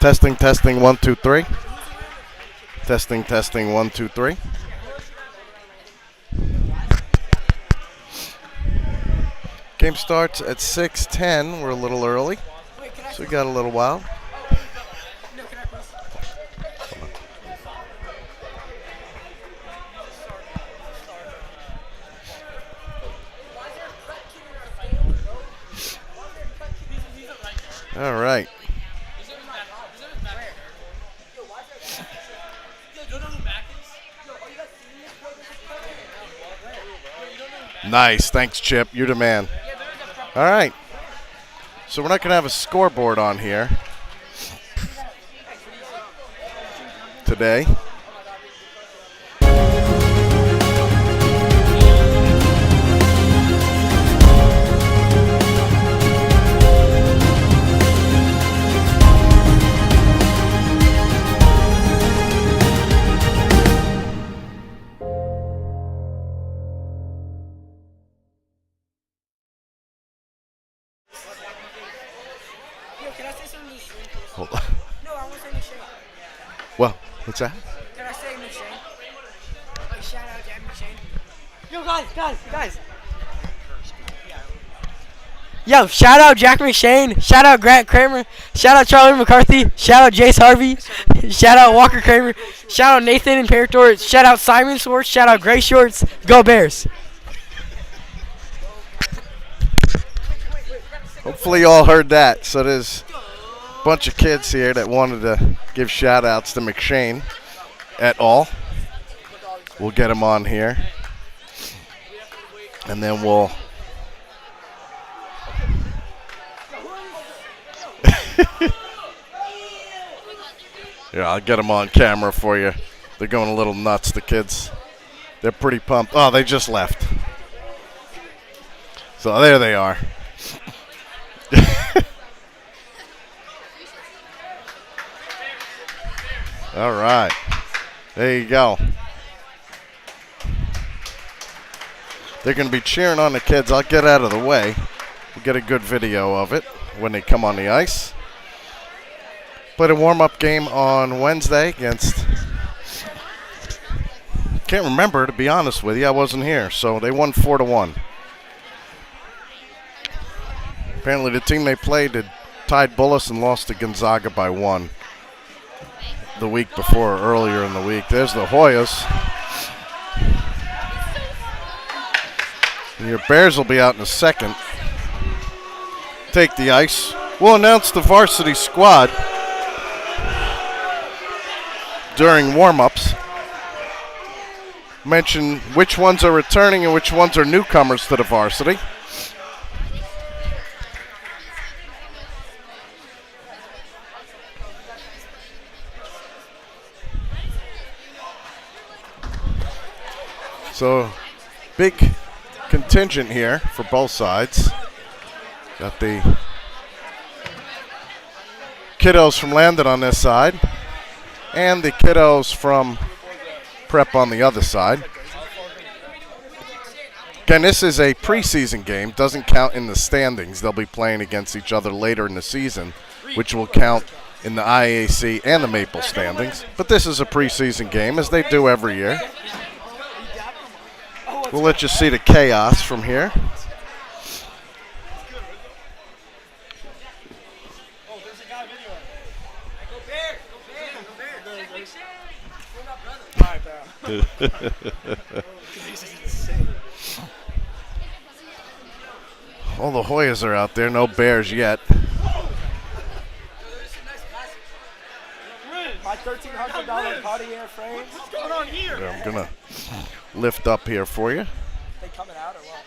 Testing, testing, 1, 2, 3. Testing, testing, 1, 2, 3. Game starts at 6:10. We're a little early, so we got a little while. All right. Nice. Thanks, Chip. You're the man. All right. So we're not going to have a scoreboard on here today. Can I say something to Shane? Hold on. No, I want to say to Shane. Well, what's that? Can I say to Shane? Like, shout out Jack McShane. Yo, guys. Yo, shout out Jack McShane. Shout out Grant Kramer. Shout out Charlie McCarthy. Shout out Jace Harvey. Shout out Walker Kramer. Shout out Nathan Imperator. Shout out Simon Swartz. Shout out Gray Shorts. Go Bears. Hopefully you all heard that. So there's a bunch of kids here that wanted to give shout-outs to McShane et al. We'll get them on here. And then we'll... Yeah, I'll get them on camera for you. They're going a little nuts, the kids. They're pretty pumped. Oh, they just left. So there they are. All right. There you go. They're going to be cheering on the kids. I'll get out of the way. We'll get a good video of it when they come on the ice. Played a warm-up game on Wednesday against... Can't remember, to be honest with you. I wasn't here. So they won 4-1. Apparently the team they played had tied Bullis and lost to Gonzaga by 1 the week before, earlier in the week. There's the Hoyas. And your Bears will be out in a second. Take the ice. We'll announce the varsity squad during warm-ups. Mention which ones are returning and which ones are newcomers to the varsity. So, big contingent here for both sides. Got the kiddos from Landon on this side, and the kiddos from Prep on the other side. Again, this is a preseason game. Doesn't count in the standings. They'll be playing against each other later in the season, which will count in the IAC and the Maple standings. But this is a preseason game, as they do every year. We'll let you see the chaos from here. All the Hoyas are out there, no Bears yet. My $1,300 Cartier frames. What's going on here? I'm going to lift up here for you. They coming out or what?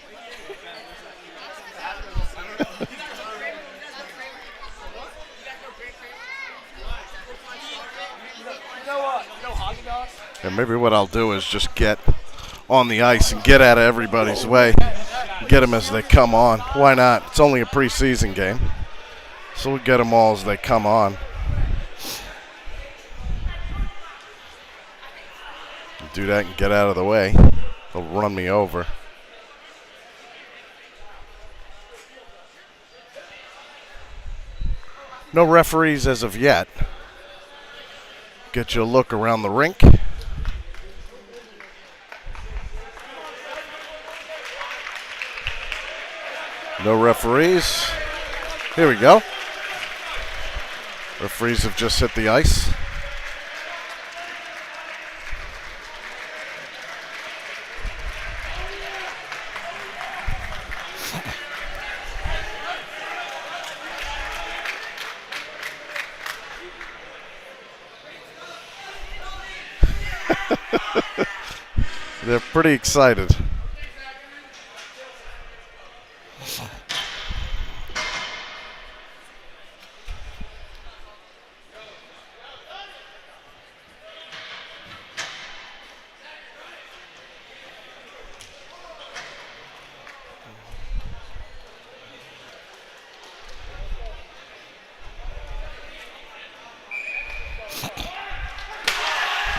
You know what? You know Haagen-Dazs? And maybe what I'll do is just get on the ice and get out of everybody's way. Get them as they come on. Why not? It's only a preseason game. So we'll get them all as they come on. Do that and get out of the way. They'll run me over. No referees as of yet. get you a look around the rink. No referees. Here we go. Referees have just hit the ice. They're pretty excited.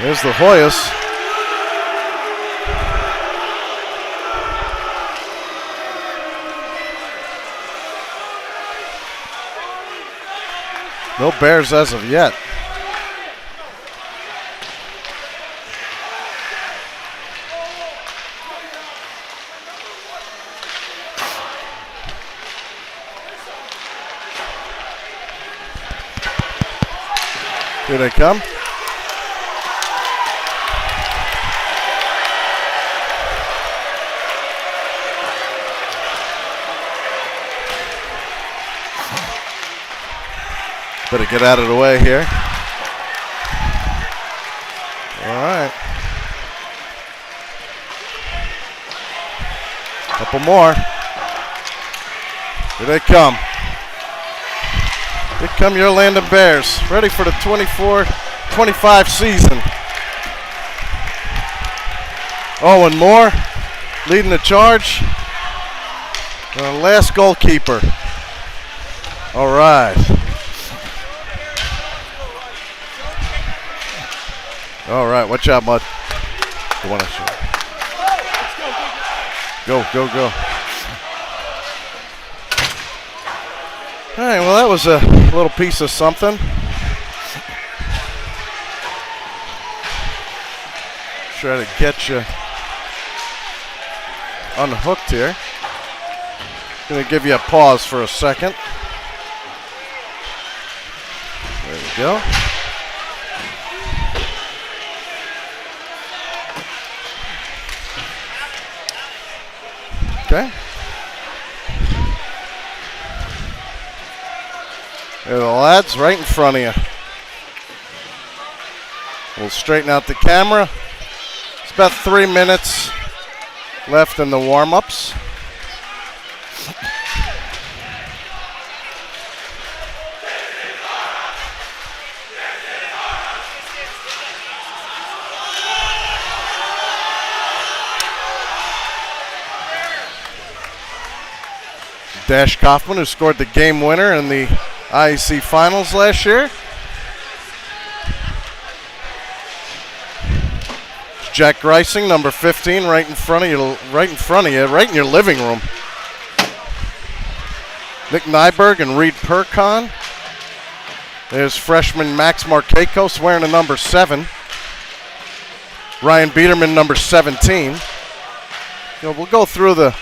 There's the Hoyas. No Bears as of yet. Here they come. Better get out of the way here. All right. Couple more. Here they come. Here come your Landon Bears, ready for the 24-25 season. Owen Moore leading the charge. Last goalkeeper. All right. All right, watch out, Mud. You want to shoot. Go, go, go. All right, well, that was a little piece of something. Try to get you unhooked here. Going to give you a pause for a second. There we go. Okay. There the lads right in front of you. We'll straighten out the camera. It's about 3 minutes left in the warm-ups. Dash Kaufman, who scored the game winner in the IEC finals last year. Jack Greising, number 15, right in front of you, right in your living room. Nick Nyberg and Reed Percon. There's freshman Max Markakos wearing a number 7. Ryan Biederman, number 17. We'll go through the.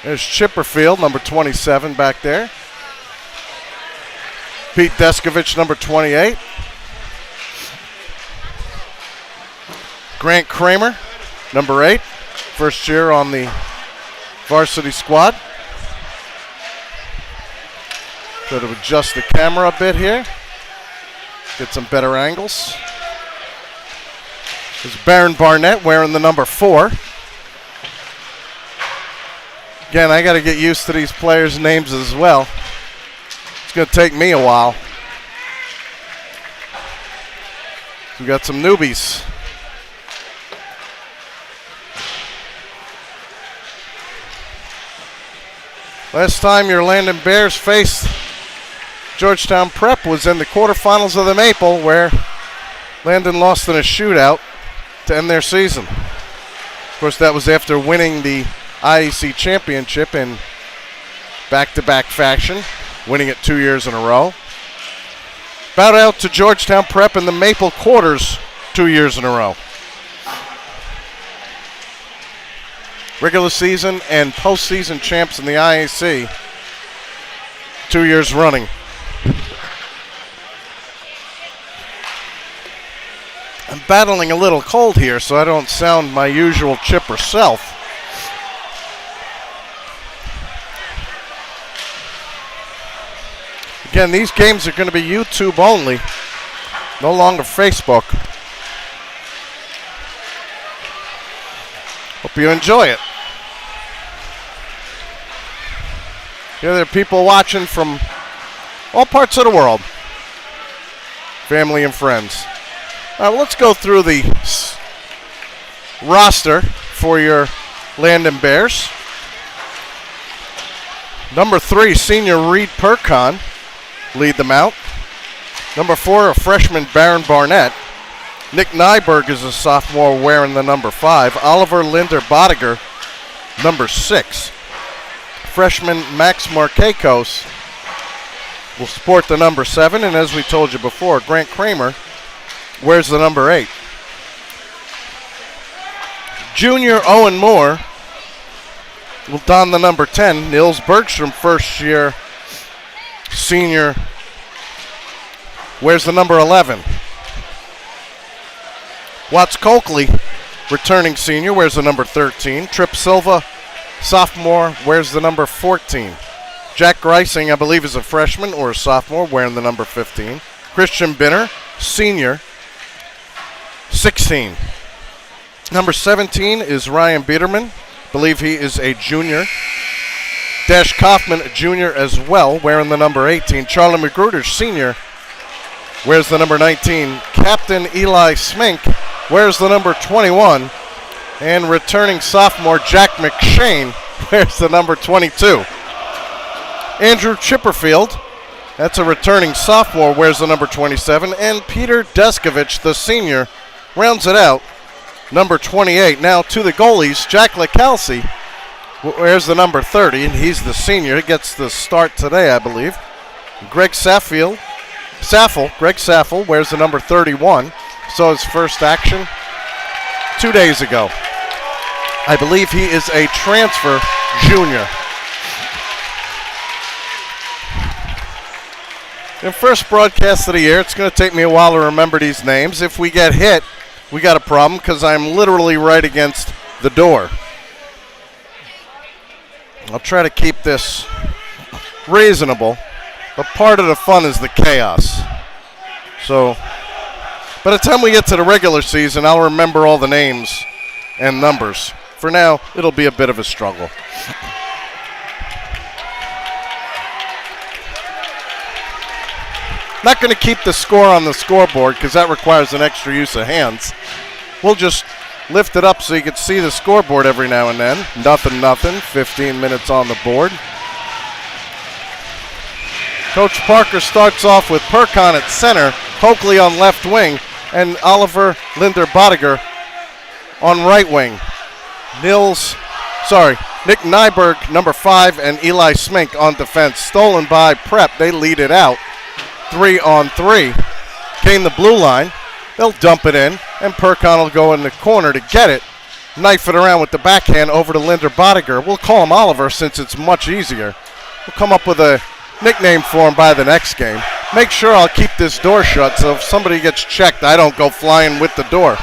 There's Chipperfield, number 27 back there. Pete Deskovich, number 28. Grant Kramer, number 8. First year on the varsity squad. Try to adjust the camera a bit here. Get some better angles. There's Baron Barnett wearing the number 4. Again, I got to get used to these players' names as well. It's going to take me a while. We got some newbies. Last time your Landon Bears faced Georgetown Prep was in the quarterfinals of the Maple, where Landon lost in a shootout to end their season. Of course, that was after winning the IEC championship in back-to-back fashion, winning it 2 years in a row. Bow out to Georgetown Prep in the Maple Quarters 2 years in a row. Regular season and postseason champs in the IAC 2 years running. I'm battling a little cold here, so I don't sound my usual chipper self. Again, these games are going to be YouTube only, no longer Facebook. Hope you enjoy it. Yeah, there are people watching from all parts of the world, family and friends. All right, let's go through the roster for your Landon Bears. Number 3, senior Reed Percon, lead them out. Number 4, a freshman Baron Barnett. Nick Nyberg is a sophomore wearing the number 5. Oliver Linder Bodiger, number 6. Freshman Max Markakos will sport the number 7. And as we told you before, Grant Kramer wears the number 8. Junior Owen Moore will don the number 10. Nils Bergstrom, first year senior, wears the number 11. Watts Coakley, returning senior, wears the number 13. Trip Silva, sophomore, wears the number 14. Jack Greising, I believe, is a freshman or a sophomore, wearing the number 15. Christian Binner, senior, 16. Number 17 is Ryan Biederman. I believe he is a junior. Dash Kaufman, a junior as well, wearing the number 18. Charlie Magruder, senior, wears the number 19. Captain Eli Smink wears the number 21. And returning sophomore Jack McShane wears the number 22. Andrew Chipperfield, that's a returning sophomore, wears the number 27. And Peter Deskovich, the senior, rounds it out, number 28. Now to the goalies, Jack LaCalci wears the number 30, and he's the senior. He gets the start today, I believe. Greg Greg Saffel wears the number 31. So his first action 2 days ago. I believe he is a transfer junior. In first broadcast of the year, it's going to take me a while to remember these names. If we get hit, we got a problem because I'm literally right against the door. I'll try to keep this reasonable, but part of the fun is the chaos. So by the time we get to the regular season, I'll remember all the names and numbers. For now, it'll be a bit of a struggle. Not going to keep the score on the scoreboard because that requires an extra use of hands. We'll just lift it up so you can see the scoreboard every now and then. 0-0, 15 minutes on the board. Coach Parker starts off with Percon at center, Coakley on left wing, and Oliver Linder Bodiger on right wing. Nick Nyberg, number 5, and Eli Smink on defense. Stolen by Prep. They lead it out. 3-on-3. Came the blue line. They'll dump it in, and Percon will go in the corner to get it. Knife it around with the backhand over to Linder Bodiger. We'll call him Oliver since it's much easier. We'll come up with a nickname for him by the next game. Make sure I'll keep this door shut so if somebody gets checked, I don't go flying with the door.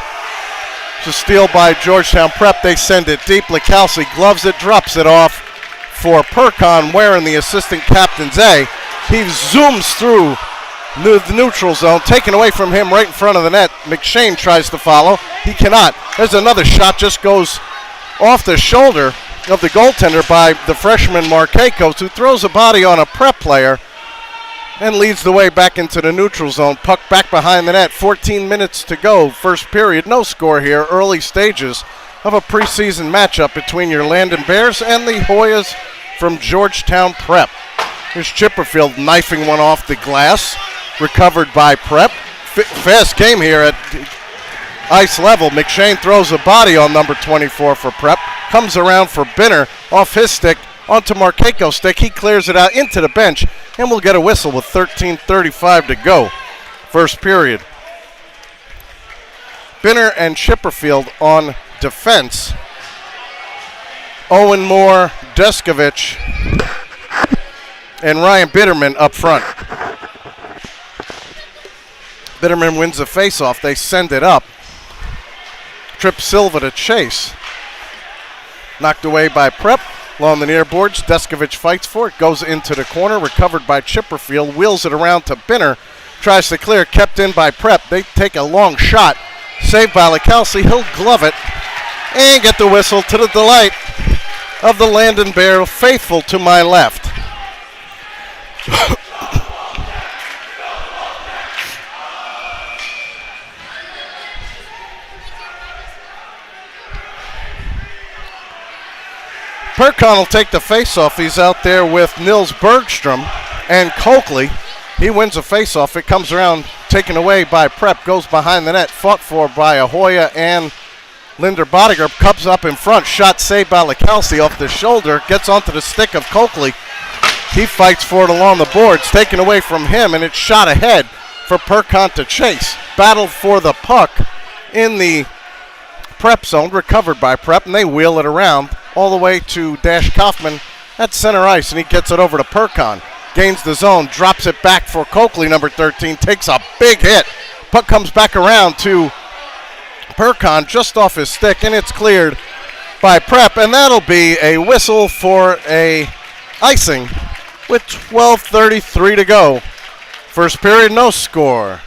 It's a steal by Georgetown Prep. They send it deep. LaCalci gloves it, drops it off for Percon wearing the assistant captain's A. He zooms through the neutral zone, taken away from him right in front of the net. McShane tries to follow. He cannot. There's another shot, just goes off the shoulder of the goaltender by the freshman Markakos, who throws a body on a Prep player and leads the way back into the neutral zone. Puck back behind the net. 14 minutes to go, first period. No score here. Early stages of a preseason matchup between your Landon Bears and the Hoyas from Georgetown Prep. Here's Chipperfield knifing one off the glass. Recovered by Prep. Fast game here at ice level. McShane throws a body on number 24 for Prep. Comes around for Binner off his stick onto Markakos' stick. He clears it out into the bench, and we'll get a whistle with 13:35 to go. first period. Binner and Chipperfield on defense. Owen Moore, Deskovich, and Ryan Bitterman up front. Bitterman wins the faceoff. They send it up. Trip Silva to chase. Knocked away by Prep. Along the near boards, Deskovich fights for it. Goes into the corner. Recovered by Chipperfield. Wheels it around to Binner. Tries to clear. Kept in by Prep. They take a long shot. Saved by LaCalci. He'll glove it. And get the whistle to the delight of the Landon Bear faithful to my left. Percon will take the faceoff. He's out there with Nils Bergstrom and Coakley. He wins the faceoff. It comes around, taken away by Prep, goes behind the net, fought for by Ahoya and Linder Bodiger. Comes up in front, shot saved by LaCalci off the shoulder, gets onto the stick of Coakley. He fights for it along the boards, taken away from him, and it's shot ahead for Percon to chase. Battled for the puck in the Prep zone, recovered by Prep, and they wheel it around all the way to Dash Kaufman at center ice, and he gets it over to Percon. Gains the zone, drops it back for Coakley, number 13, takes a big hit. Puck comes back around to Percon just off his stick, and it's cleared by Prep, and that'll be a whistle for a icing with 12:33 to go. First period, no score.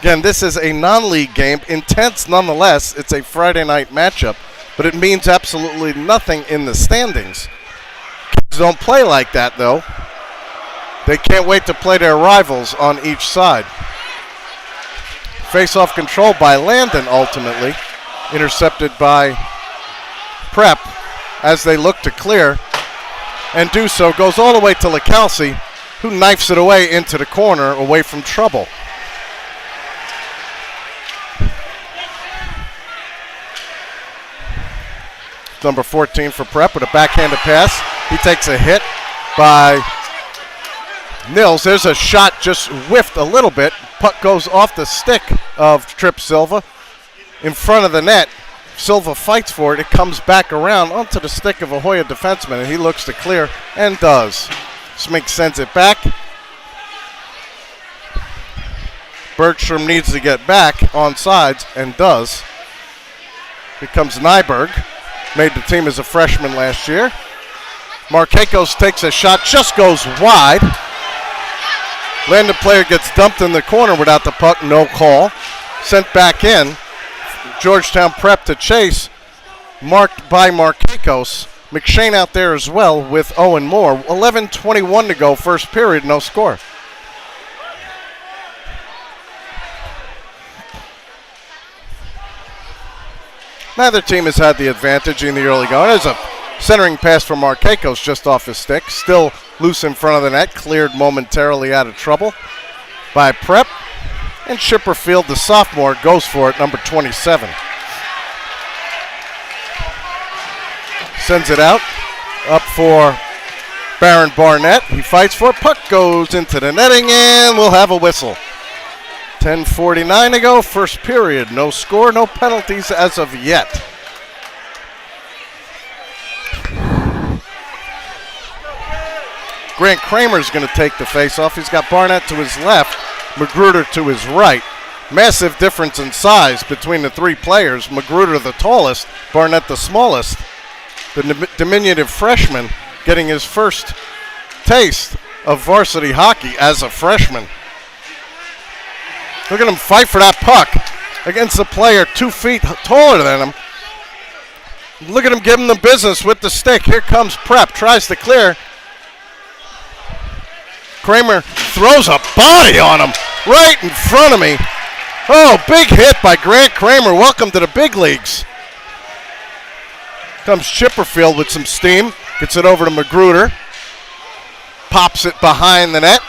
Again, this is a non-league game, intense nonetheless. It's a Friday night matchup, but it means absolutely nothing in the standings. Kids don't play like that, though. They can't wait to play their rivals on each side. Face-off control by Landon, ultimately. Intercepted by Prep as they look to clear. And do so. Goes all the way to LaCalci, who knifes it away into the corner, away from trouble. Number 14 for Prep with a backhanded pass. He takes a hit by Nils. There's a shot just whiffed a little bit. Puck goes off the stick of Trip Silva in front of the net. Silva fights for it. It comes back around onto the stick of a Hoya defenseman, and he looks to clear and does. Smink sends it back. Bergstrom needs to get back on sides and does. Here comes Nyberg. Made the team as a freshman last year. Markakos takes a shot, just goes wide. Landon player gets dumped in the corner without the puck, no call. Sent back in. Georgetown Prep to chase, marked by Markakos. McShane out there as well with Owen Moore. 11:21 to go, first period, no score. Neither team has had the advantage in the early going. There's a centering pass from Markakos just off his stick. Still loose in front of the net. Cleared momentarily out of trouble by Prep. And Chipperfield, the sophomore, goes for it, number 27. Sends it out. Up for Baron Barnett. He fights for it. Puck goes into the netting, and we'll have a whistle. 10:49 to go, first period. No score, no penalties as of yet. Grant Kramer's going to take the faceoff. He's got Barnett to his left, Magruder to his right. Massive difference in size between the three players. Magruder the tallest, Barnett the smallest. The diminutive freshman getting his first taste of varsity hockey as a freshman. Look at him fight for that puck against a player 2 feet taller than him. Look at him give him the business with the stick. Here comes Prep, tries to clear. Kramer throws a body on him right in front of me. Oh, big hit by Grant Kramer. Welcome to the big leagues. Comes Chipperfield with some steam. Gets it over to Magruder. Pops it behind the net.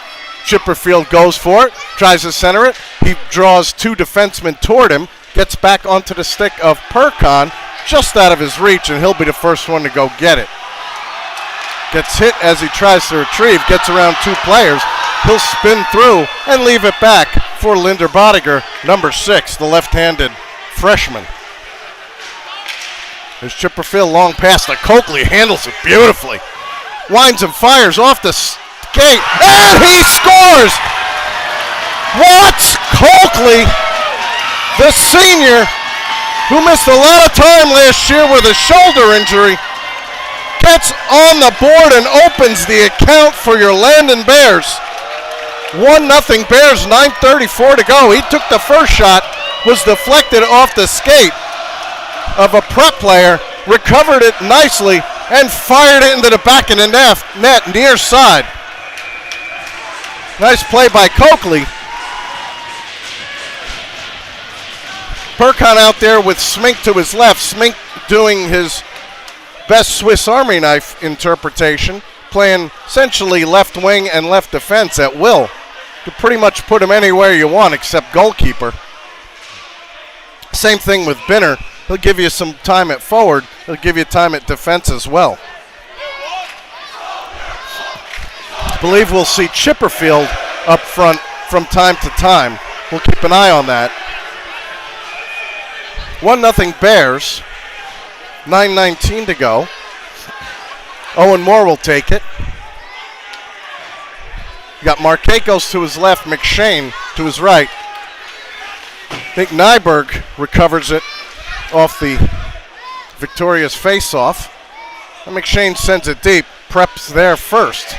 Chipperfield goes for it, tries to center it. He draws two defensemen toward him, gets back onto the stick of Percon, just out of his reach, and he'll be the first one to go get it. Gets hit as he tries to retrieve, gets around two players. He'll spin through and leave it back for Linder Bodiger, number 6, the left-handed freshman. There's Chipperfield, long pass to Coakley, handles it beautifully. Winds and fires off the skate, and he scores! Watts Coakley, the senior, who missed a lot of time last year with a shoulder injury, gets on the board and opens the account for your Landon Bears. 1-0 Bears, 9:34 to go. He took the first shot, was deflected off the skate of a prep player, recovered it nicely, and fired it into the back of the net near side. Nice play by Coakley. Perkon out there with Smink to his left. Smink doing his best Swiss Army knife interpretation, playing essentially left wing and left defense at will. You pretty much put him anywhere you want except goalkeeper. Same thing with Binner. He'll give you some time at forward. He'll give you time at defense as well. I believe we'll see Chipperfield up front from time to time. We'll keep an eye on that. 1-0 Bears. 9:19 to go. Owen Moore will take it. You got Markakos to his left, McShane to his right. I think Nyberg recovers it off the victorious face-off. And McShane sends it deep. Prep's there first.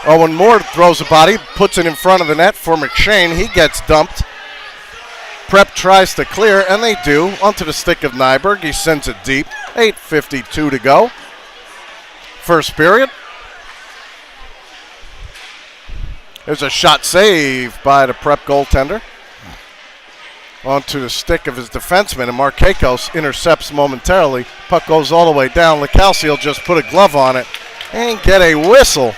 Owen Moore throws a body, puts it in front of the net for McShane. He gets dumped. Prep tries to clear, and they do. Onto the stick of Nyberg. He sends it deep. 8:52 to go. First period. There's a shot saved by the Prep goaltender. Onto the stick of his defenseman, and Markakos intercepts momentarily. Puck goes all the way down. Licalci will just put a glove on it and get a whistle.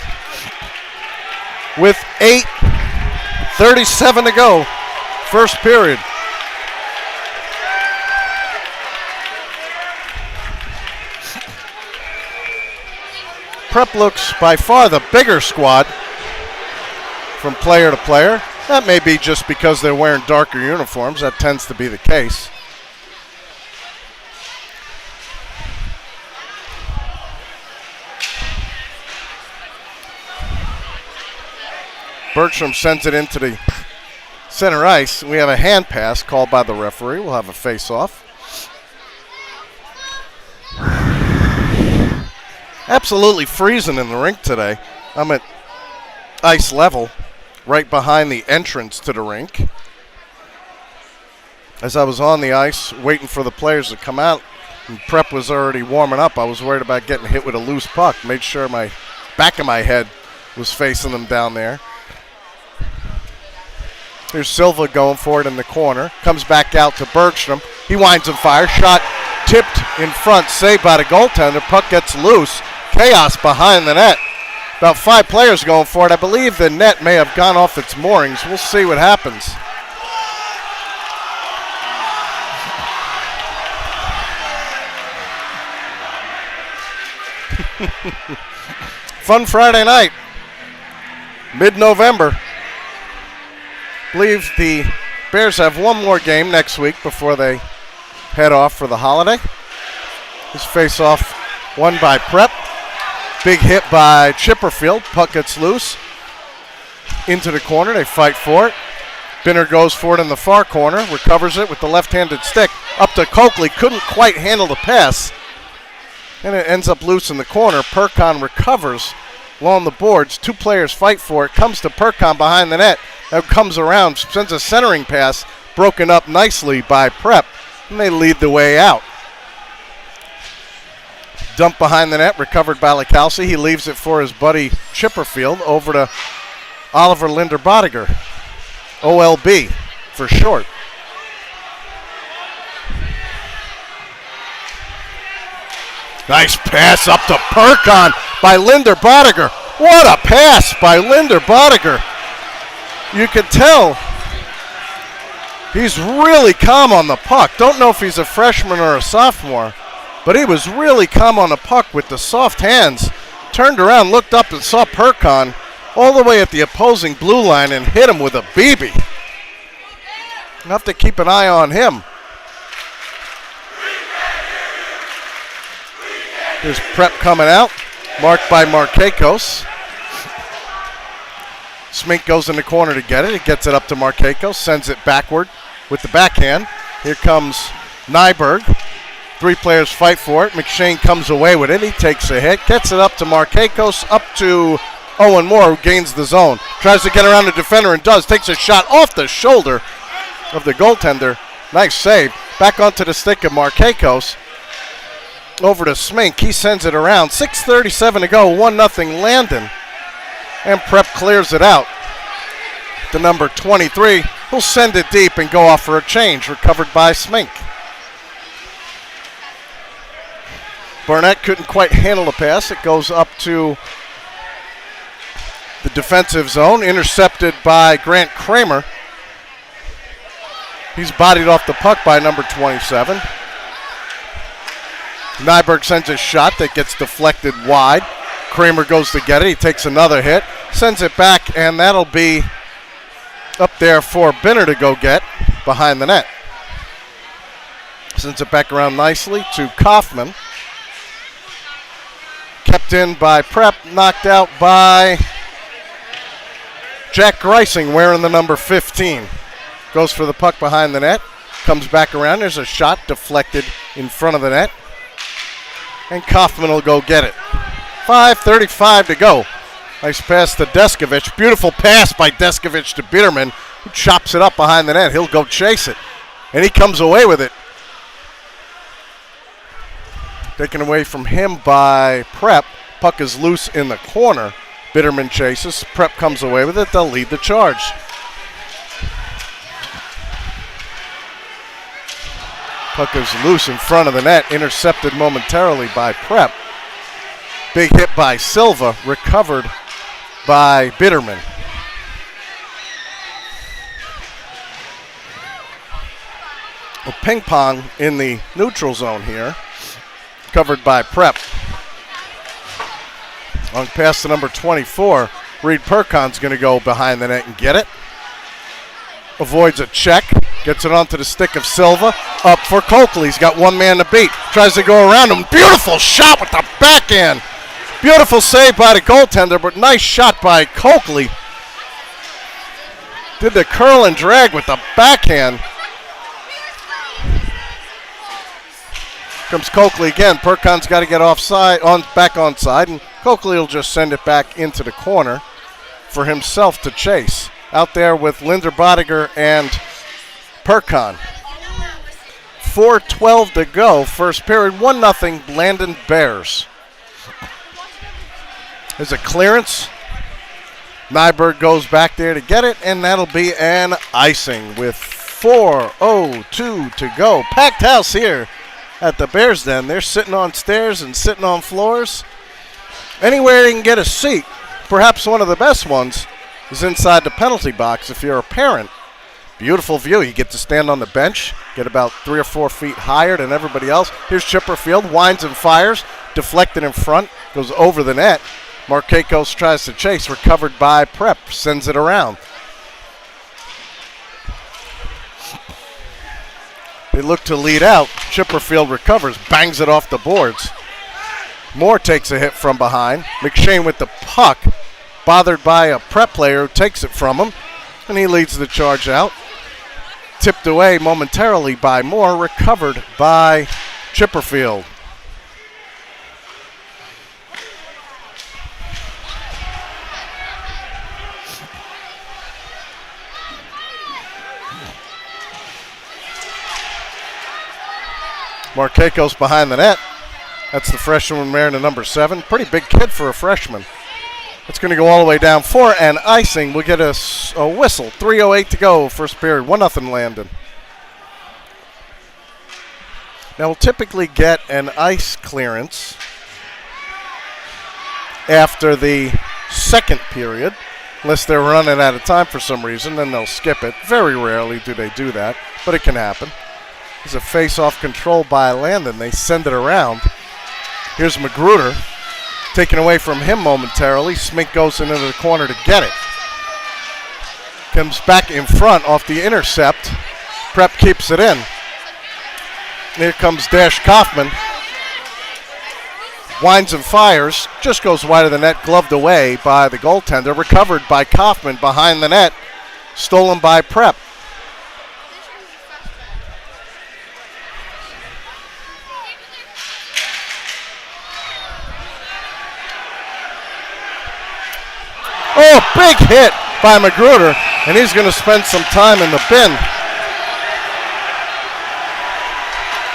With 8:37 to go. First period. Prep looks by far the bigger squad from player to player. That may be just because they're wearing darker uniforms. That tends to be the case. Bergstrom sends it into the center ice. We have a hand pass called by the referee. We'll have a face-off. Absolutely freezing in the rink today. I'm at ice level, right behind the entrance to the rink. As I was on the ice, waiting for the players to come out, and Prep was already warming up, I was worried about getting hit with a loose puck. Made sure my back of my head was facing them down there. Here's Silva going for it in the corner. Comes back out to Bergstrom. He winds and fires. Shot tipped in front, saved by the goaltender. Puck gets loose. Chaos behind the net. About 5 players going for it. I believe the net may have gone off its moorings. We'll see what happens. Fun Friday night. Mid-November. Believe the Bears have one more game next week before they head off for the holiday. This face-off won by Prep. Big hit by Chipperfield. Puck gets loose. Into the corner. They fight for it. Binner goes for it in the far corner. Recovers it with the left-handed stick. Up to Coakley. Couldn't quite handle the pass. And it ends up loose in the corner. Perkon recovers along the boards. 2 players fight for it. Comes to Perkon behind the net. Now comes around. Sends a centering pass. Broken up nicely by Prep. And they lead the way out. Dump behind the net, recovered by Licalci. He leaves it for his buddy Chipperfield over to Oliver Linder Bodiger. OLB for short. Nice pass up to Perkon by Linder Bodiger. What a pass by Linder Bodiger. You could tell he's really calm on the puck. Don't know if he's a freshman or a sophomore. But he was really calm on the puck with the soft hands. Turned around, looked up and saw Perkon all the way at the opposing blue line and hit him with a BB. We'll have to keep an eye on him. Here's Prep coming out, marked by Marquecos. Smink goes in the corner to get it. He gets it up to Marquecos, sends it backward with the backhand. Here comes Nyberg. 3 players fight for it. McShane comes away with it. He takes a hit, gets it up to Marquecos, up to Owen Moore, who gains the zone. Tries to get around the defender and does. Takes a shot off the shoulder of the goaltender. Nice save. Back onto the stick of Marquecos. Over to Smink. He sends it around. 6:37 to go. 1-0 Landon. And Prep clears it out. The number 23 will send it deep and go off for a change. Recovered by Smink. Barnett couldn't quite handle the pass. It goes up to the defensive zone. Intercepted by Grant Kramer. He's bodied off the puck by number 27. Nyberg sends a shot that gets deflected wide. Kramer goes to get it. He takes another hit. Sends it back, and that'll be up there for Binner to go get behind the net. Sends it back around nicely to Kaufman. Kept in by Prep, knocked out by Jack Greising wearing the number 15. Goes for the puck behind the net, comes back around. There's a shot deflected in front of the net, and Kaufman will go get it. 5:35 to go. Nice pass to Deskovich. Beautiful pass by Deskovich to Bitterman, who chops it up behind the net. He'll go chase it, and he comes away with it. Taken away from him by Prep. Puck is loose in the corner. Bitterman chases. Prep comes away with it. They'll lead the charge. Puck is loose in front of the net. Intercepted momentarily by Prep. Big hit by Silva. Recovered by Bitterman. A ping pong in the neutral zone here. Covered by Prep. On pass to number 24. Reed Percon's going to go behind the net and get it. Avoids a check. Gets it onto the stick of Silva. Up for Coakley. He's got one man to beat. Tries to go around him. Beautiful shot with the backhand. Beautiful save by the goaltender, but nice shot by Coakley. Did the curl and drag with the backhand. Comes Coakley again. Percon's got to get offside, back onside, and Coakley will just send it back into the corner for himself to chase. Out there with Linder Bodiger and Percon. 4:12 to go. First period. 1-0 Landon Bears. There's a clearance. Nyberg goes back there to get it, and that'll be an icing with 4:02 to go. Packed house here at the Bears Den. They're sitting on stairs and sitting on floors. Anywhere you can get a seat, perhaps one of the best ones, is inside the penalty box if you're a parent. Beautiful view. You get to stand on the bench, get about 3 or 4 feet higher than everybody else. Here's Chipperfield, winds and fires, deflected in front, goes over the net. Marquecos tries to chase, recovered by Prep, sends it around. They look to lead out. Chipperfield recovers, bangs it off the boards. Moore takes a hit from behind. McShane with the puck, bothered by a Prep player who takes it from him, and he leads the charge out. Tipped away momentarily by Moore, recovered by Chipperfield. Marquecos behind the net. That's the freshman wearing the number 7. Pretty big kid for a freshman. It's going to go all the way down for an icing. We'll get a whistle. 3:08 to go, first period. 1-0 Landon. Now we'll typically get an ice clearance after the second period, unless they're running out of time for some reason, then they'll skip it. Very rarely do they do that, but it can happen. There's a face-off control by Landon. They send it around. Here's Magruder. taken away from him momentarily. Smink goes into the corner to get it. Comes back in front off the intercept. Prep keeps it in. Here comes Dash Kaufman. Winds and fires. Just goes wide of the net. Gloved away by the goaltender. Recovered by Kaufman behind the net. Stolen by Prep. Oh, big hit by Magruder, and he's going to spend some time in the bin.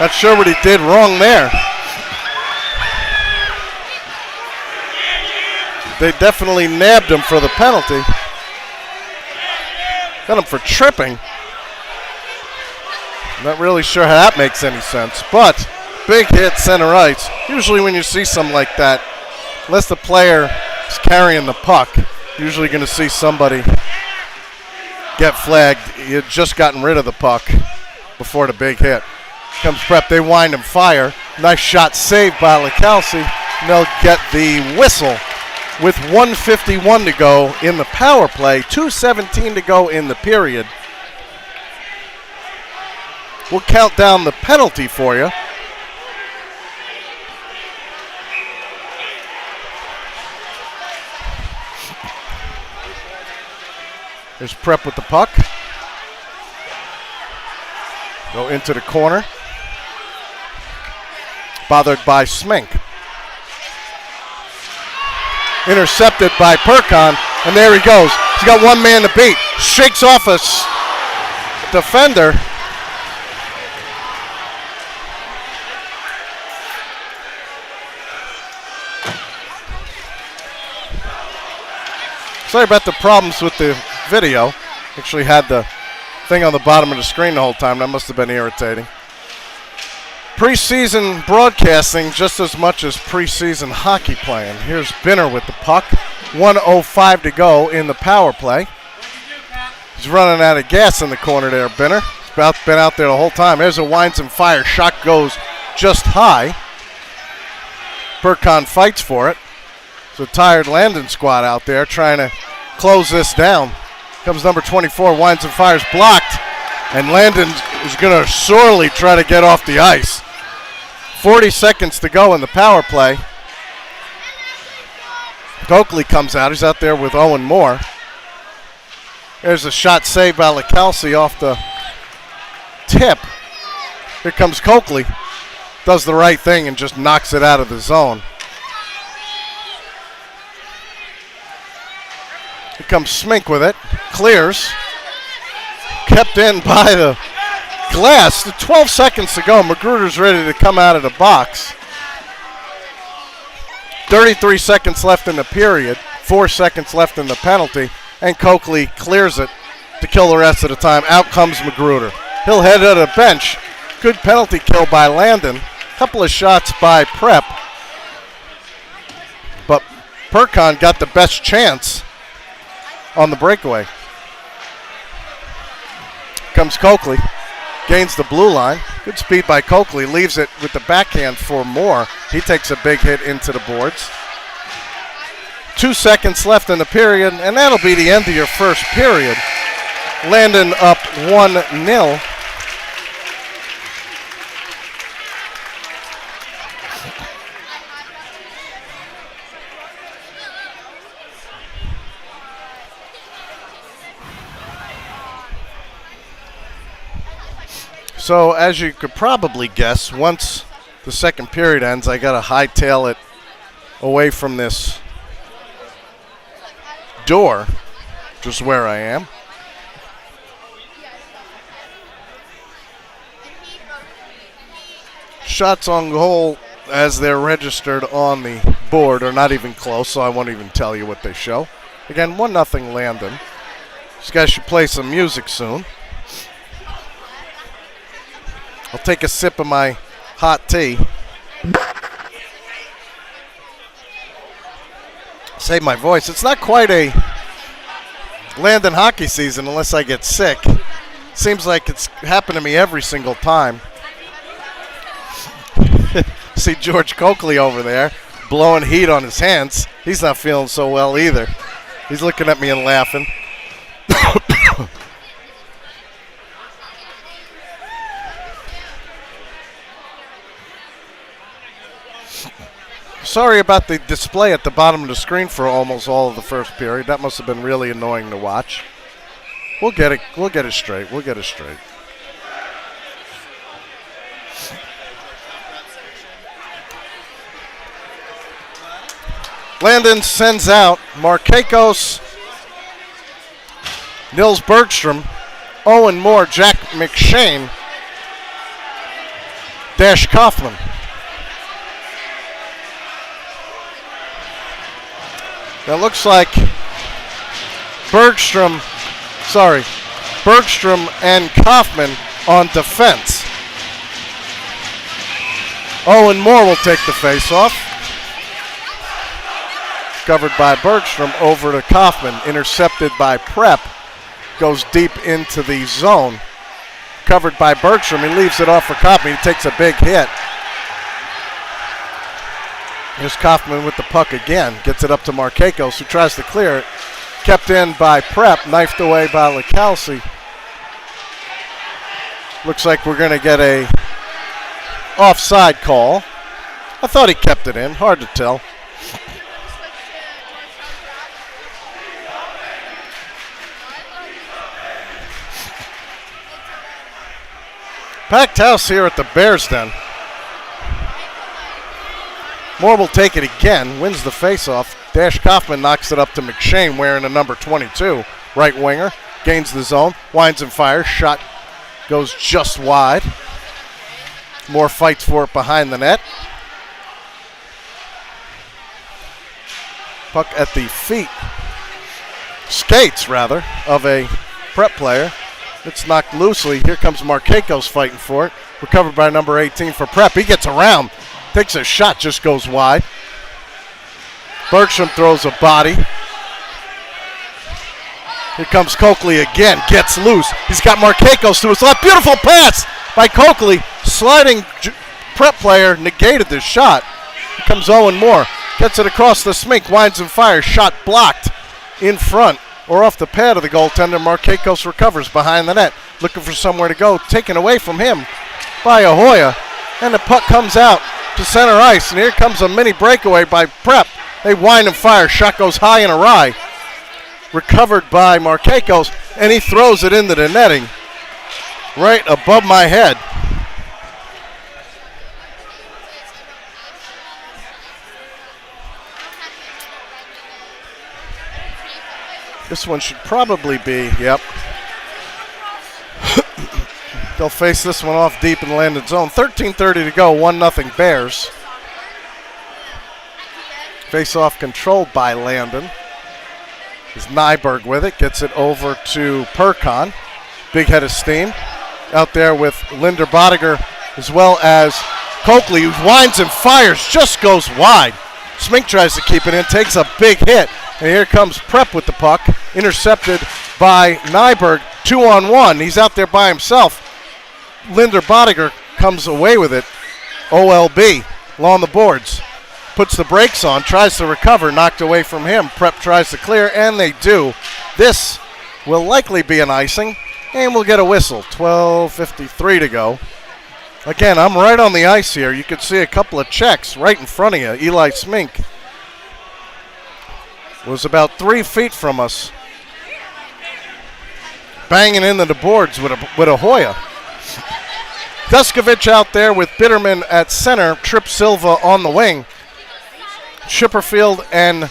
Not sure what he did wrong there. They definitely nabbed him for the penalty. Got him for tripping. Not really sure how that makes any sense, but big hit center ice. Usually when you see something like that, unless the player is carrying the puck, usually going to see somebody get flagged. He had just gotten rid of the puck before the big hit. Comes Prep, they wind and fire. Nice shot saved by LaCalci. They'll get the whistle with 1:51 to go in the power play, 2:17 to go in the period. We'll count down the penalty for you. There's Prep with the puck. Go into the corner. Bothered by Smink. Intercepted by Perkon, and there he goes. He's got one man to beat. Shakes off a defender. Sorry about the problems with the video. Actually had the thing on the bottom of the screen the whole time. That must have been irritating. Preseason broadcasting just as much as preseason hockey playing. Here's Binner with the puck. 1:05 to go in the power play. He's running out of gas in the corner there, Binner. He's been out there the whole time. There's a winds and fire. Shot goes just high. Perkon fights for it. So tired Landon squad out there trying to close this down. Comes number 24, winds and fires, blocked. And Landon is going to sorely try to get off the ice. 40 seconds to go in the power play. Coakley comes out. He's out there with Owen Moore. There's a shot saved by LaCalci off the tip. Here comes Coakley. Does the right thing and just knocks it out of the zone. Here comes Smink with it. Clears. Kept in by the glass. 12 seconds to go. Magruder's ready to come out of the box. 33 seconds left in the period. 4 seconds left in the penalty. And Coakley clears it to kill the rest of the time. Out comes Magruder. He'll head to the bench. Good penalty kill by Landon. Couple of shots by Prep. But Perkon got the best chance on the breakaway. Comes Coakley. Gains the blue line. Good speed by Coakley. Leaves it with the backhand for Moore. He takes a big hit into the boards. 2 seconds left in the period, and that'll be the end of your first period. Landon up 1-0. So as you could probably guess, once the second period ends, I got to hightail it away from this door, just where I am. Shots on goal as they're registered on the board are not even close, so I won't even tell you what they show. Again, 1-0 Landon. These guys should play some music soon. I'll take a sip of my hot tea. Save my voice. It's not quite a Landon hockey season unless I get sick. Seems like it's happened to me every single time. See George Coakley over there, blowing heat on his hands. He's not feeling so well either. He's looking at me and laughing. Sorry about the display at the bottom of the screen for almost all of the first period. That must have been really annoying to watch. We'll get it straight. We'll get it straight. Landon sends out Markakos, Nils Bergstrom, Owen Moore, Jack McShane, Dash Kaufman. Now it looks like Bergstrom and Kaufman on defense. Owen Moore will take the faceoff. Covered by Bergstrom over to Kaufman. Intercepted by Prep. Goes deep into the zone. Covered by Bergstrom. He leaves it off for Kaufman. He takes a big hit. Here's Kaufman with the puck again. Gets it up to Markakos, who tries to clear it. Kept in by Prep. Knifed away by Lacalci. Looks like we're going to get a offside call. I thought he kept it in. Hard to tell. Packed house here at the Bears Den. Moore will take it again, wins the faceoff. Dash Kaufman knocks it up to McShane wearing a number 22. Right winger, gains the zone, winds and fires. Shot goes just wide. Moore fights for it behind the net. Puck at the feet, skates rather, of a Prep player. It's knocked loosely. Here comes Markakos fighting for it. Recovered by number 18 for Prep. He gets around. Takes a shot, just goes wide. Bergstrom throws a body. Here comes Coakley again. Gets loose. He's got Markakos to his left. Beautiful pass by Coakley. Sliding Prep player negated the shot. Here comes Owen Moore. Gets it across the smink. Winds and fires. Shot blocked in front. Or off the pad of the goaltender. Markakos recovers behind the net. Looking for somewhere to go. Taken away from him by Ahoya. And the puck comes out to center ice. And here comes a mini breakaway by Prep. They wind and fire. Shot goes high and awry. Recovered by Markakos. And he throws it into the netting. Right above my head. This one should probably be, yep. They'll face this one off deep in the Landon zone. 13:30 to go, 1-0 Bears. Face-off controlled by Landon. Is Nyberg with it, gets it over to Perkon. Big head of steam. Out there with Linder Bodiger as well as Coakley, who winds and fires, just goes wide. Smink tries to keep it in, takes a big hit. And here comes Prep with the puck, intercepted by Nyberg, 2-on-1. He's out there by himself. Linder Bodiger comes away with it. OLB along the boards. Puts the brakes on, tries to recover, knocked away from him. Prep tries to clear, and they do. This will likely be an icing, and we'll get a whistle. 12:53 to go. Again, I'm right on the ice here. You can see a couple of checks right in front of you. Eli Smink was about 3 feet from us, banging into the boards with a Hoya. Duskovic out there with Bitterman at center, Tripp Silva on the wing, Schipperfield and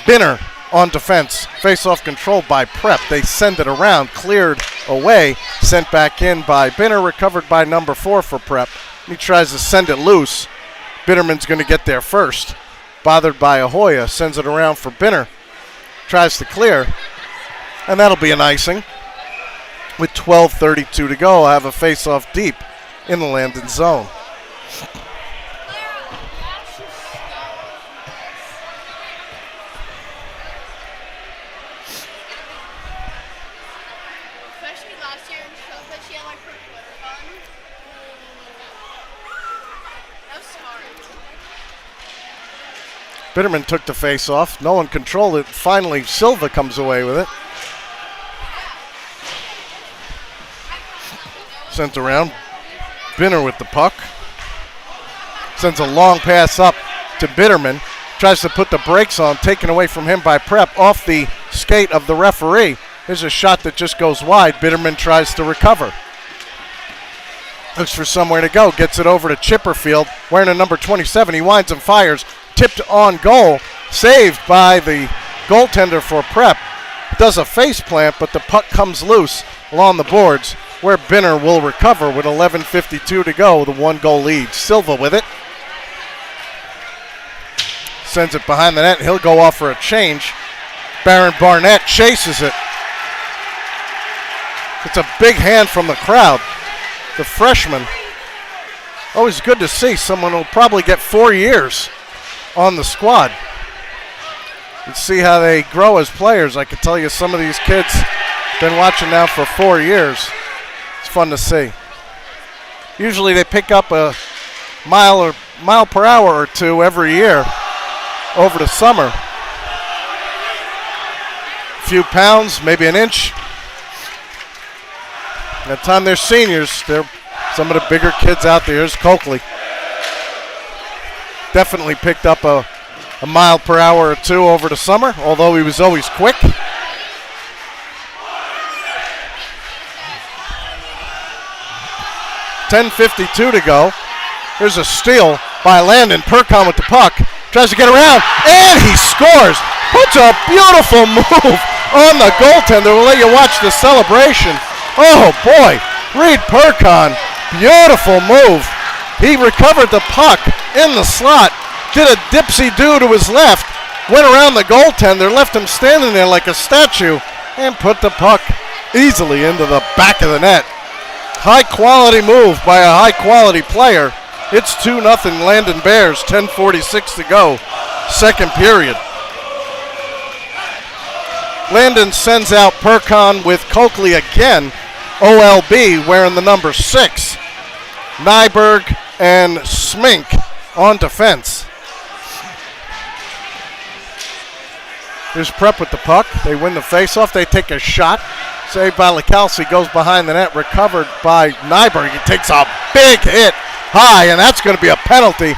Binner on defense. Face-off controlled by Prep. They send it around, cleared away, sent back in by Binner, recovered by number 4 for Prep. He tries to send it loose. Bitterman's going to get there first. Bothered by Ahoya, sends it around for Binner. Tries to clear, and that'll be an icing. With 12:32 to go, I have a face-off deep in the Landon zone. Especially last year in shows that she had like her Twitter on. That was smart. Bitterman took the face off. No one controlled it. Finally, Silva comes away with it. Sent around. Binner with the puck. Sends a long pass up to Bitterman. Tries to put the brakes on, taken away from him by Prep off the skate of the referee. Here's a shot that just goes wide. Bitterman tries to recover. Looks for somewhere to go. Gets it over to Chipperfield. Wearing a number 27. He winds and fires. Tipped on goal. Saved by the goaltender for Prep. Does a face plant, but the puck comes loose along the boards where Binner will recover with 11:52 to go. The 1-goal lead. Silva with it. Sends it behind the net. He'll go off for a change. Baron Barnett chases it. It's a big hand from the crowd. The freshman. Always good to see someone who'll probably get 4 years on the squad. And see how they grow as players. I can tell you some of these kids been watching now for 4 years. It's fun to see. Usually they pick up a mile per hour or two every year over the summer. A few pounds, maybe an inch. By the time they're seniors, they're some of the bigger kids out there. Here's Coakley. Definitely picked up a mile per hour or two over the summer, although he was always quick. $10:52 to go. Here's a steal by Landon. Percon with the puck. Tries to get around, and he scores. Puts a beautiful move on the goaltender. We'll let you watch the celebration. Oh, boy. Reed Percon. Beautiful move. He recovered the puck in the slot. Did a dipsy-do to his left. Went around the goaltender. Left him standing there like a statue. And put the puck easily into the back of the net. High-quality move by a high-quality player. It's 2-0 Landon Bears. 10:46 to go. Second period. Landon sends out Percon with Coakley again. OLB wearing the number 6. Nyberg and Smink on defense. Here's Prep with the puck. They win the faceoff. They take a shot. Saved by Lacalci. Goes behind the net. Recovered by Nyberg. He takes a big hit high, and that's going to be a penalty.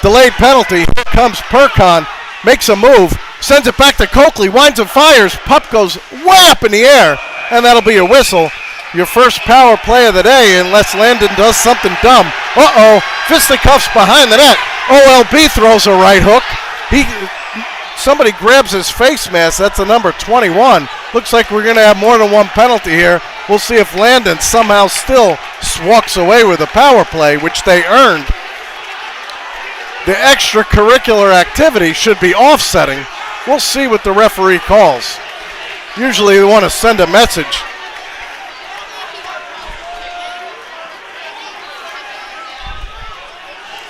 Delayed penalty. Here comes Percon. Makes a move. Sends it back to Coakley. Winds and fires. Puck goes way up in the air, and that'll be a whistle. Your first power play of the day, unless Landon does something dumb. Uh-oh. Fisticuffs behind the net. OLB throws a right hook. Somebody grabs his face mask. That's the number 21. Looks like we're going to have more than one penalty here. We'll see if Landon somehow still walks away with a power play, which they earned. The extracurricular activity should be offsetting. We'll see what the referee calls. Usually they want to send a message.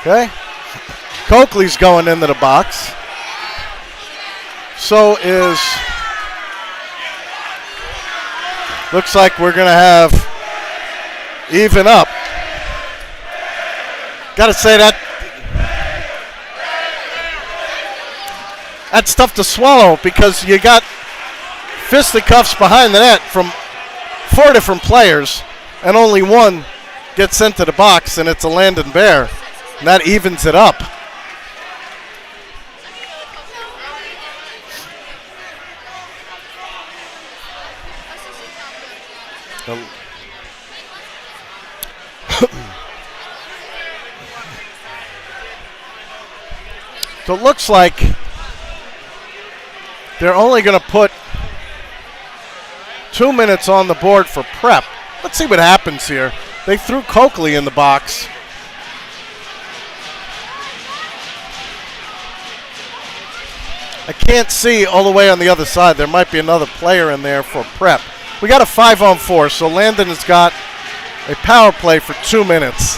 Okay. Coakley's going into the box. So is, looks like we're going to have even up. Got to say that's tough to swallow because you got fisticuffs behind the net from 4 different players and only one gets sent to the box, and it's a Landon Bear, and that evens it up. So it looks like they're only going to put 2 minutes on the board for Prep. Let's see what happens here. They threw Coakley in the box. I can't see all the way on the other side. There might be another player in there for Prep. We got a 5-on-4, so Landon has got a power play for 2 minutes.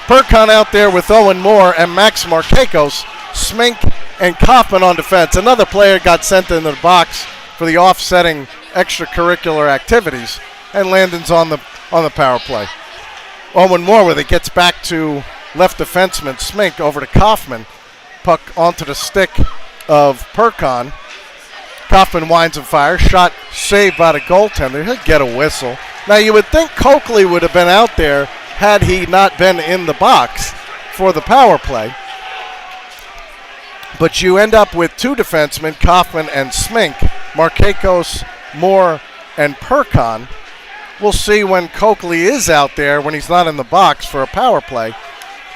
Percon out there with Owen Moore and Max Markakos, Smink and Kaufman on defense. Another player got sent into the box for the offsetting extracurricular activities, and Landon's on the power play. Owen Moore with it gets back to left defenseman Smink over to Kaufman. Puck onto the stick of Perkon. Kaufman winds and fires. Shot saved by the goaltender. He'll get a whistle. Now, you would think Coakley would have been out there had he not been in the box for the power play. But you end up with two defensemen, Kaufman and Smink, Markakos, Moore, and Perkon. We'll see when Coakley is out there, when he's not in the box for a power play.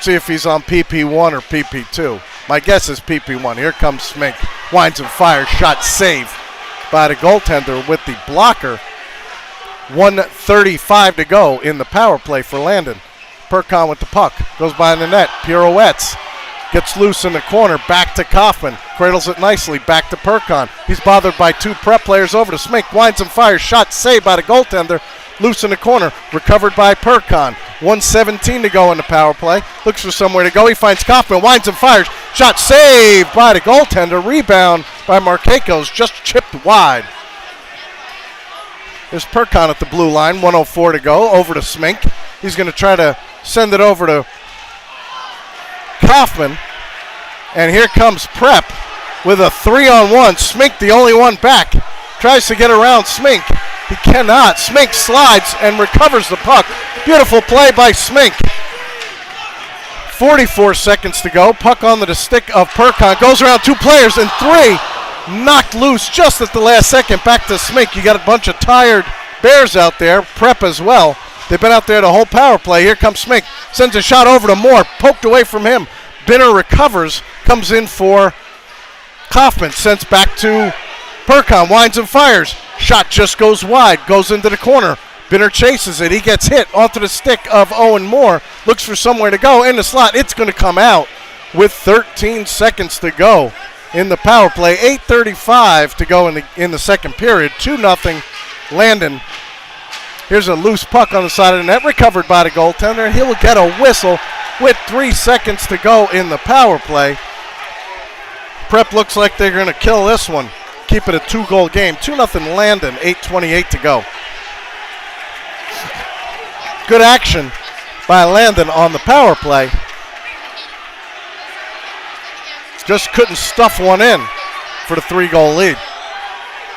See if he's on PP1 or PP2. My guess is PP1. Here comes Smink. Winds and fires. Shot saved by the goaltender with the blocker. 1:35 to go in the power play for Landon. Perkon with the puck. Goes by the net. Pirouettes. Gets loose in the corner. Back to Kaufman. Cradles it nicely. Back to Perkon. He's bothered by two prep players over to Smink. Winds and fires. Shot saved by the goaltender. Loose in the corner. Recovered by Perkon. 1:17 to go in the power play. Looks for somewhere to go. He finds Kaufman. Winds and fires. Shot saved by the goaltender. Rebound by Markakos. Just chipped wide. There's Perkon at the blue line. 1:04 to go. Over to Smink. He's going to try to send it over to Kaufman. And here comes Prep with a 3-on-1. Smink, the only one back. Tries to get around Smink. He cannot. Smink slides and recovers the puck. Beautiful play by Smink. 44 seconds to go. Puck onto the stick of Perkon. Goes around two players and three. Knocked loose just at the last second. Back to Smink. You got a bunch of tired Bears out there. Prep as well. They've been out there the whole power play. Here comes Smink. Sends a shot over to Moore. Poked away from him. Binner recovers. Comes in for Kaufman. Sends back to Perkon. Winds and fires. Shot just goes wide. Goes into the corner. Binner chases it. He gets hit onto the stick of Owen Moore. Looks for somewhere to go. In the slot. It's going to come out with 13 seconds to go in the power play. 8:35 to go in the second period. 2-0 Landon. Here's a loose puck on the side of the net. Recovered by the goaltender. He will get a whistle with 3 seconds to go in the power play. Prep looks like they're going to kill this one. Keep it a 2-goal game. 2-0 Landon. 8:28 to go. Good action by Landon on the power play. Just couldn't stuff one in for the 3-goal lead.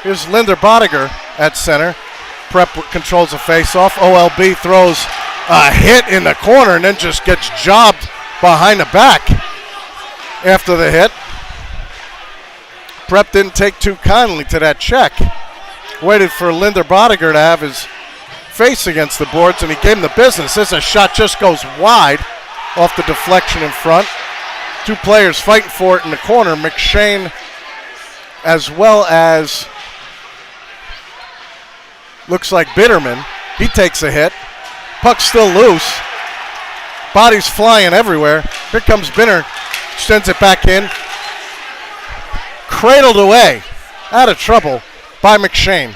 Here's Linder Bodiger at center. Prep controls a face-off. OLB throws a hit in the corner and then just gets jobbed behind the back after the hit. Prep didn't take too kindly to that check. Waited for Linder Bodiger to have his face against the boards, and he gave him the business. This shot just goes wide off the deflection in front. Two players fighting for it in the corner. McShane as well as looks like Bitterman. He takes a hit. Puck's still loose. Bodies flying everywhere. Here comes Binner. Sends it back in. Cradled away. Out of trouble by McShane.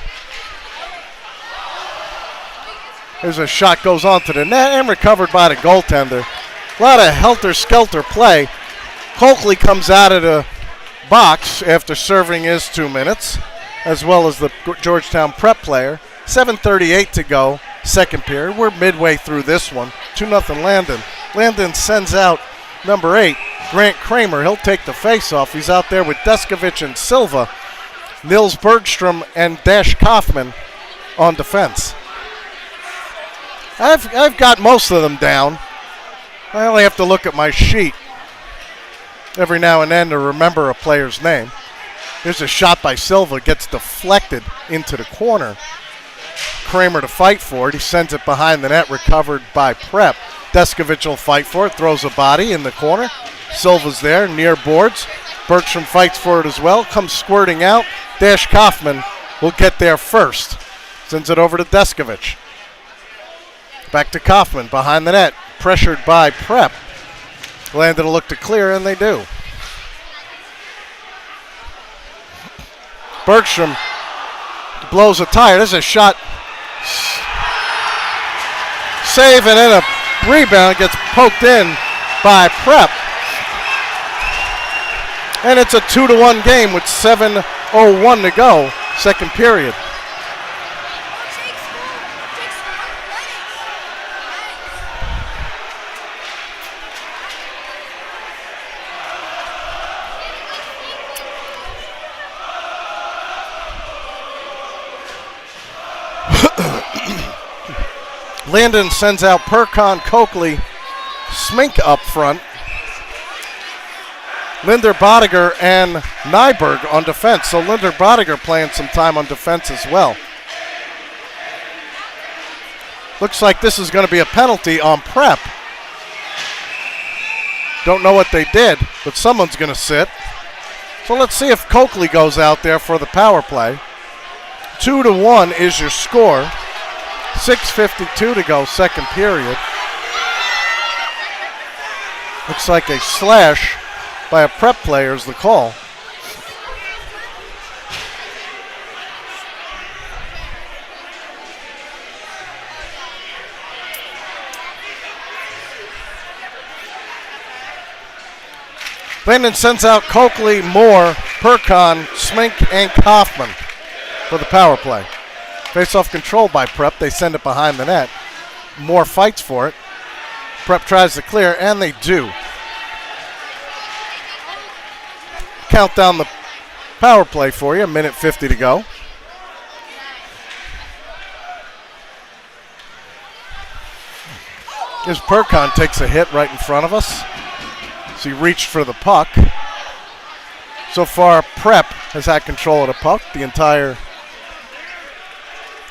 There's a shot goes onto the net and recovered by the goaltender. A lot of helter-skelter play. Coakley comes out of the box after serving his 2 minutes, as well as the Georgetown Prep player. 7:38 to go, second period. We're midway through this one. 2-0 Landon. Landon sends out number 8, Grant Kramer. He'll take the face-off. He's out there with Deskovich and Silva. Nils Bergstrom and Dash Kaufman on defense. I've got most of them down. I only have to look at my sheet every now and then to remember a player's name. Here's a shot by Silva. Gets deflected into the corner. Kramer to fight for it. He sends it behind the net. Recovered by Prep. Deskovich will fight for it. Throws a body in the corner. Silva's there near boards. Bergstrom fights for it as well. Comes squirting out. Dash Kaufman will get there first. Sends it over to Deskovich. Back to Kaufman behind the net. Pressured by Prep. Landon will look to clear, and they do. Bergstrom blows a tire. There's a shot. Save, and then a rebound gets poked in by Prep. And it's a 2-1 game with 7:01 to go, second period. Landon sends out Percon, Coakley, Smink up front. Linder Bodiger and Nyberg on defense. So Linder Bodiger playing some time on defense as well. Looks like this is going to be a penalty on Prep. Don't know what they did, but someone's going to sit. So let's see if Coakley goes out there for the power play. 2-1 is your score. 6:52 to go, second period. Looks like a slash by a Prep player is the call. Landon sends out Coakley, Moore, Percon, Smink, and Kaufman for the power play. Face-off controlled by Prep. They send it behind the net. Moore fights for it. Prep tries to clear, and they do. Count down the power play for you. 1:50 to go. Here's Percon takes a hit right in front of us. So he reached for the puck. So far, Prep has had control of the puck the entire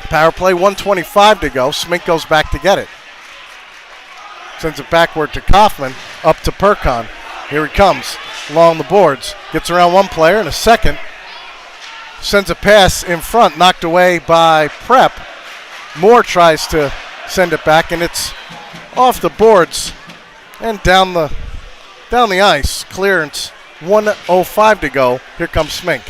power play. 1:25 to go. Smink goes back to get it. Sends it backward to Kaufman, up to Percon. Here he comes along the boards. Gets around one player in a second. Sends a pass in front, knocked away by Prep. Moore tries to send it back, and it's off the boards and down the ice. Clearance. 1:05 to go. Here comes Smink.